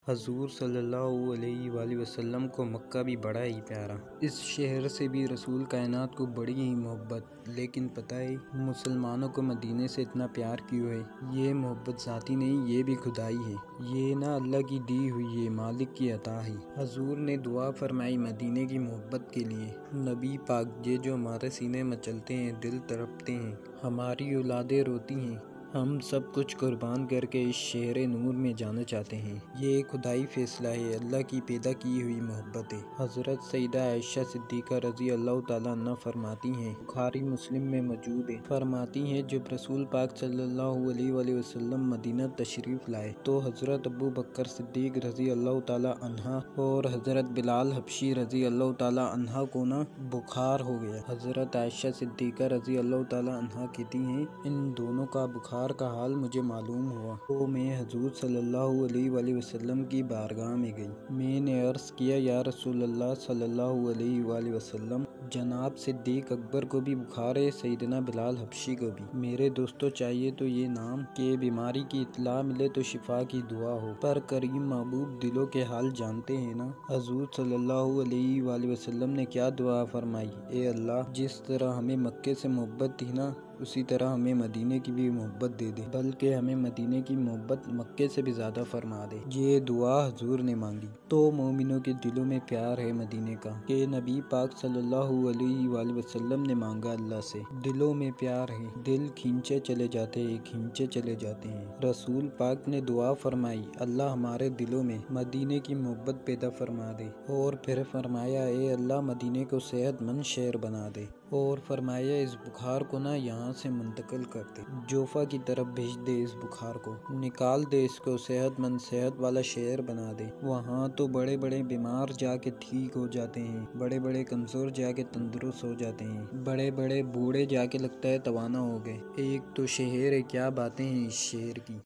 حضور صلی اللہ علیہ وآلہ وسلم کو مکہ بھی بڑا ہی پیارا، اس شہر سے بھی رسول کائنات کو بڑی ہی محبت۔ لیکن پتہ ہے مسلمانوں کو مدینے سے اتنا پیار کیوں ہے؟ یہ محبت ذاتی نہیں، یہ بھی خدائی ہے۔ یہ نہ اللہ کی دی ہوئی ہے، مالک کی عطا ہے۔ حضور نے دعا فرمائی مدینے کی محبت کے لیے۔ نبی پاک یہ جو ہمارے سینے میں چلتے ہیں، دل تڑپتے ہیں، ہماری اولادیں روتی ہیں، ہم سب کچھ قربان کر کے اس شہر نور میں جانا چاہتے ہیں۔ یہ ایک خدائی فیصلہ ہے، اللہ کی پیدا کی ہوئی محبت ہے۔ حضرت سیدہ عائشہ صدیقہ رضی اللہ تعالیٰ عنہ فرماتی ہیں، بخاری مسلم میں موجود ہے، فرماتی ہیں جب رسول پاک صلی اللہ علیہ وآلہ وسلم مدینہ تشریف لائے تو حضرت ابو بکر صدیق رضی اللہ تعالیٰ عنہ اور حضرت بلال حبشی رضی اللہ تعالیٰ عنہ کو بخار ہو گیا۔ حضرت عائشہ صدیقہ رضی اللہ تعالیٰ عنہ کہتی ہیں، ان دونوں کا بخار کا حال مجھے معلوم ہوا تو میں حضور صلی اللہ علیہ وآلہ وسلم کی بارگاہ میں گئی۔ میں نے عرض کیا، یا رسول اللہ صلی اللہ علیہ وآلہ وسلم، جناب صدیق اکبر کو بھی بخار ہے، سیدنا بلال حبشی کو بھی۔ میرے دوستو، چاہیے تو یہ نام کہ بیماری کی اطلاع ملے تو شفا کی دعا ہو، پر کریم محبوب دلوں کے حال جانتے ہیں نا۔ حضور صلی اللہ علیہ وآلہ وسلم نے کیا دعا فرمائی، اے اللہ، جس طرح ہمیں مکے سے محبت تھی نا، اسی طرح ہمیں مدینے کی بھی محبت دے دے، بلکہ ہمیں مدینے کی محبت مکے سے بھی زیادہ فرما دے۔ یہ دعا حضور نے مانگی تو مومنوں کے دلوں میں پیار ہے مدینے کا، کہ نبی پاک صلی اللہ علیہ وآلہ وسلم نے مانگا اللہ سے، دلوں میں پیار ہے، دل کھینچے چلے جاتے ہیں، کھینچے چلے جاتے ہیں۔ رسول پاک نے دعا فرمائی، اللہ ہمارے دلوں میں مدینے کی محبت پیدا فرما دے، اور پھر فرمایا، اے اللہ مدینے کو صحت مند شہر بنا دے، اور فرمایا اس بخار کو یہاں سے منتقل کر دے، جوفہ کی طرف بھیج دے، اس بخار کو نکال دے، اس کو صحت مند صحت والا شہر بنا دے۔ وہاں تو بڑے بڑے بیمار جا کے ٹھیک ہو جاتے ہیں، بڑے بڑے کمزور جا کے تندرست ہو جاتے ہیں، بڑے بڑے بوڑھے جا کے لگتا ہے توانا ہو گئے۔ ایک تو شہر ہے، کیا باتیں ہیں اس شہر کی۔